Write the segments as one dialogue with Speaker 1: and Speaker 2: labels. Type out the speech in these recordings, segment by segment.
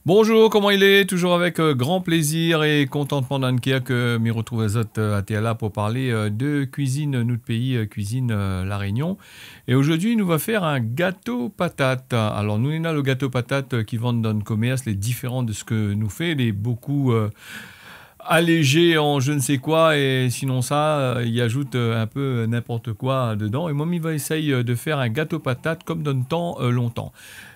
Speaker 1: Bonjour, comment il est? Toujours avec grand plaisir et contentement d'Ankia que m'y retrouve à TLA pour parler de cuisine, notre pays, cuisine La Réunion. Et aujourd'hui, nous va faire un gâteau patate. Alors, nous, on a le gâteau patate qui vendent dans le commerce, les différents de ce que nous fait, les beaucoup allégés en je ne sais quoi, et sinon ça, il ajoute un peu n'importe quoi dedans. Et moi, il va essayer de faire un gâteau patate comme dans le temps longtemps.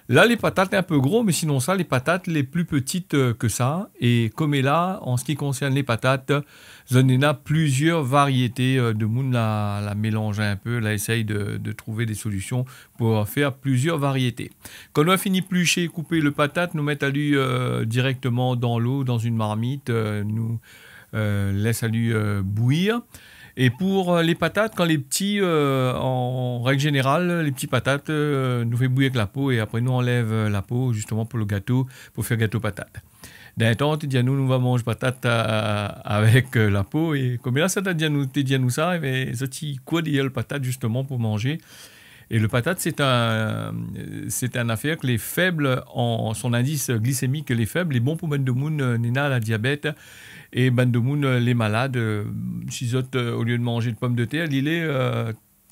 Speaker 1: Là, les patates, un peu gros, mais sinon ça, les patates les plus petites que ça. Et comme est là, en ce qui concerne les patates, on a plusieurs variétés de monde la mélanger un peu, là, essaye de trouver des solutions pour faire plusieurs variétés. Quand on a fini plucher et couper le patate, nous mettons à lui directement dans l'eau, dans une marmite, nous laisse à lui bouillir. Et pour les patates, quand les petits, en règle générale, les petits patates, nous fait bouillir avec la peau et après nous enlève la peau justement pour le gâteau, pour faire gâteau patate. D'un temps, tu dis nous va manger patate avec la peau et comme là, ça t'a dit nous ça, mais ça t'y quoi le patate justement pour manger. Et le patate, c'est un affaire que les faibles, en son indice glycémique, les faibles, les bons pour Ben de Moon, Nina, la diabète, et Ben de Moon, les malades, si au lieu de manger de pommes de terre, il est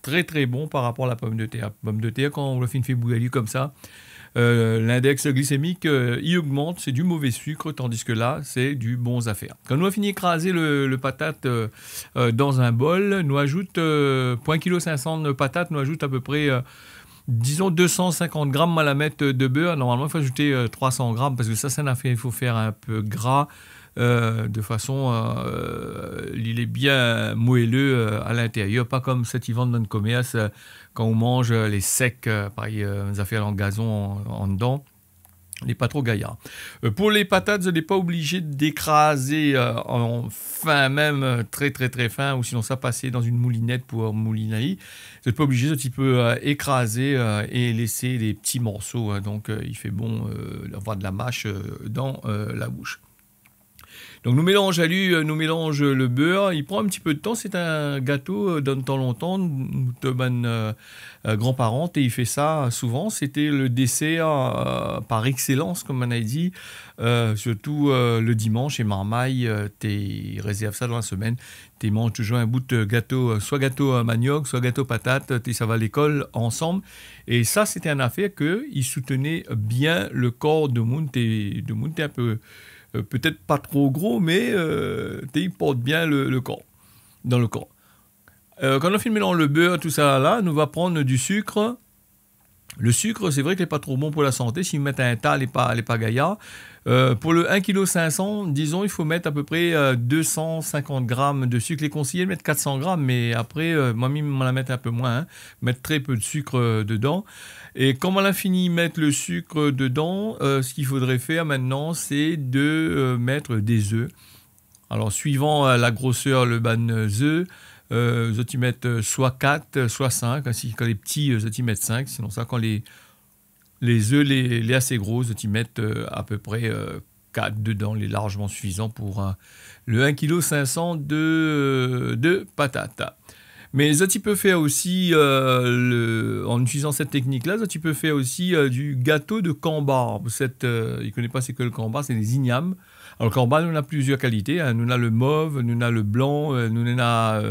Speaker 1: très très bon par rapport à la pomme de terre. Pomme de terre, quand on le fait bouillir comme ça, l'index glycémique y augmente, c'est du mauvais sucre, tandis que là, c'est du bon affaire. Quand nous avons fini d'écraser le patate dans un bol, nous ajoute, pour 1,5 kg de patates, nous ajoute à peu près, disons, 250 grammes à la mettre de beurre. Normalement, il faut ajouter 300 grammes, parce que ça, c'est un affaire, il faut faire un peu gras, de façon, il est bien moelleux à l'intérieur, pas comme cet ils vendent dans le commerce quand on mange les secs, pareil, les affaires en gazon en dedans. Il n'est pas trop gaillard. Pour les patates, vous n'êtes pas obligé d'écraser en fin même, très très très fin, ou sinon ça passer dans une moulinette pour mouliner. Vous n'êtes pas obligé, un petit peu écraser et laisser des petits morceaux. Donc il fait bon d'avoir de la mâche dans la bouche. Donc nous mélange à lui, nous mélange le beurre. Il prend un petit peu de temps. C'est un gâteau dans le temps longtemps de ban grands-parents et il fait ça souvent. C'était le dessert par excellence, comme on a dit. Surtout le dimanche et marmaille, tu réserves ça dans la semaine. Tu manges toujours un bout de gâteau, soit gâteau manioc, soit gâteau patate. Ça va à l'école ensemble. Et ça, c'était une affaire que il soutenait bien le corps de monde. T'es un peu peut-être pas trop gros, mais il porte bien le corps, dans le corps. Quand on fait mélanger le beurre, tout ça là, nous va prendre du sucre. Le sucre, c'est vrai qu'il n'est pas trop bon pour la santé. Si vous mettez un tas, il n'est pas gaillard. Pour le 1,5 kg, disons, il faut mettre à peu près 250 grammes de sucre. Les conseillers mettent 400 grammes, mais après, moi, je m'en la mettre un peu moins. Mettre très peu de sucre dedans. Et quand on a fini de mettre le sucre dedans, ce qu'il faudrait faire maintenant, c'est de mettre des œufs. Alors, suivant la grosseur, le ban œufs, vous y mettre soit 4, soit 5. Ainsi, quand les petits, vous y mettre 5. Sinon, ça, quand les œufs, les assez gros, vous y mettre à peu près 4 dedans, les largement suffisants pour le 1,5 kg de patates. Mais ça, tu peux faire aussi, en utilisant cette technique-là, ça, tu peux faire aussi du gâteau de cambar. Il ne connaît pas c'est que le cambar, c'est des ignames. Alors, le cambar, nous, on a plusieurs qualités. Nous, on a le mauve, nous, on a le blanc, nous, on a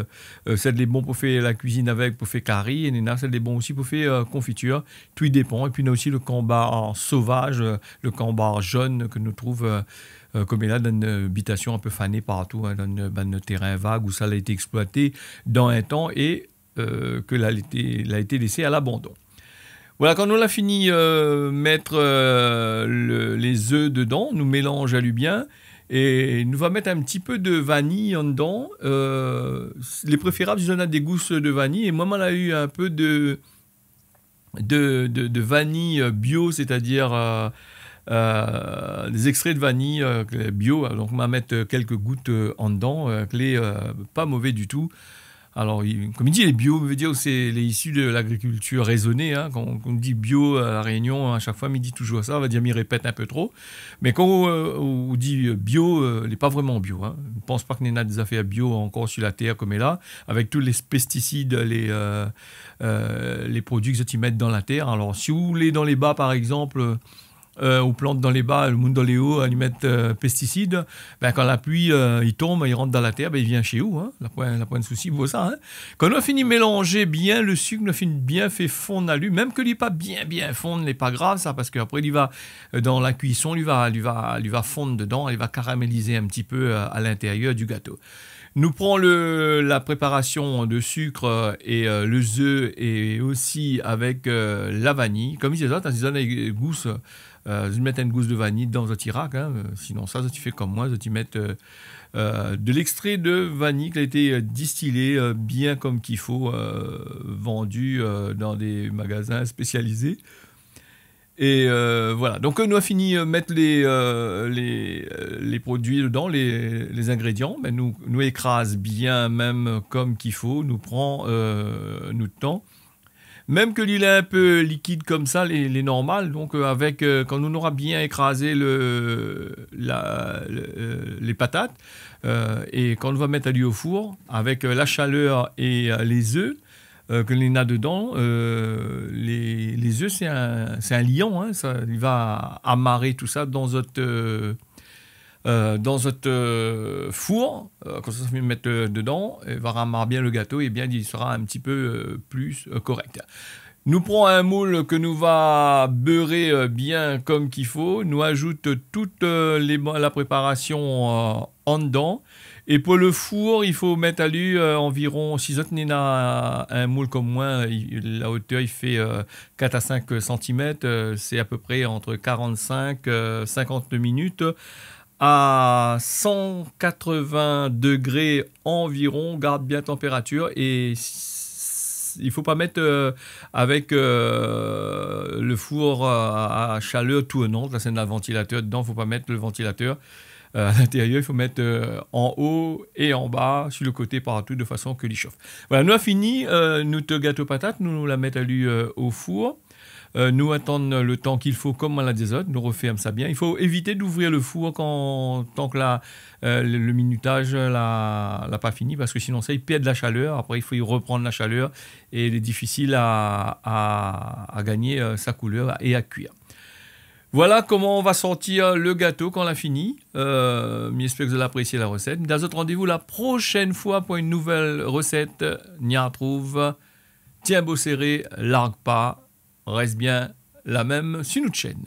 Speaker 1: celle des bons pour faire la cuisine avec, pour faire curry, et nous, on a celle des bons aussi pour faire confiture. Tout y dépend. Et puis, on a aussi le cambar sauvage, le cambar jaune que nous trouvons comme il est là dans une habitation un peu fanée partout, dans un terrain vague où ça a été exploité dans un temps et que l'a été laissé à l'abandon. Voilà, quand on a fini mettre les œufs dedans, nous mélange à lui bien et nous va mettre un petit peu de vanille en dedans. Les préférables, ils en ont des gousses de vanille et moi, on a eu un peu de vanille bio, c'est-à-dire des extraits de vanille bio, donc on va mettre quelques gouttes en dedans, pas mauvais du tout. Alors, comme il dit, les bio, veut dire que c'est issu de l'agriculture raisonnée. Quand on dit bio à La Réunion, à chaque fois, il dit toujours ça, on va dire, il répète un peu trop. Mais quand on dit bio, il n'est pas vraiment bio. Je ne pense pas qu'il y ait des affaires bio encore sur la terre comme est là, avec tous les pesticides, les produits que tu mets dans la terre. Alors, si vous voulez dans les bas, par exemple, aux plantes dans les bas, le monde dans les hauts, à lui mettre pesticides, ben, quand la pluie il tombe, il rentre dans la terre, ben, il vient chez vous. Hein, la point de souci, vous ça. Hein. Quand on a fini de mélanger bien le sucre, on a fini bien fait fondre à lui, même que lui pas bien fondre, n'est pas grave ça, parce qu'après il va dans la cuisson, lui va fondre dedans, il va caraméliser un petit peu à l'intérieur du gâteau. Nous prenons la préparation de sucre et le œuf et aussi avec la vanille. Comme ils disent, ils donnent une gousse, ils mettent une gousse de vanille dans votre Irak. Hein. Sinon ça tu fais comme moi, tu mets de l'extrait de vanille qui a été distillé bien comme qu'il faut, vendu dans des magasins spécialisés. Et voilà, donc nous avons fini de mettre les produits dedans, les ingrédients. Mais nous écrase bien même comme qu'il faut, nous prend nous de temps. Même que l'île est un peu liquide comme ça, les normales, donc quand on aura bien écrasé les patates, et quand on va mettre à l'huile au four, avec la chaleur et les œufs, que l'on a dedans, les œufs, c'est un liant, hein, ça, il va amarrer tout ça dans votre four, quand ça se met mettre dedans, il va ramarrer bien le gâteau et bien il sera un petit peu plus correct. Nous prenons un moule que nous va beurrer bien comme qu'il faut, nous ajoute toute la préparation en dedans. Et pour le four, il faut mettre à lui environ, si vous avez un moule comme moi, la hauteur il fait 4 à 5 cm, c'est à peu près entre 45 et 50 minutes à 180 degrés environ, garde bien température et il ne faut pas mettre avec le four à chaleur tournante, là c'est un ventilateur dedans, il ne faut pas mettre le ventilateur. À l'intérieur, il faut mettre en haut et en bas, sur le côté partout, de façon que l'il chauffe. Voilà, nous avons fini notre gâteau patate, nous la mettons à lui au four. Nous attendons le temps qu'il faut comme on l'a dit, nous refermons ça bien. Il faut éviter d'ouvrir le four tant que le minutage n'a pas fini, parce que sinon ça, il perd de la chaleur. Après, il faut y reprendre la chaleur et il est difficile à gagner sa couleur et à cuire. Voilà comment on va sortir le gâteau quand on l'a fini. J'espère que vous allez apprécier la recette. Dans notre rendez-vous la prochaine fois pour une nouvelle recette. N'y retrouve. Tiens beau serré, largue pas. Reste bien la même sur notre chaîne.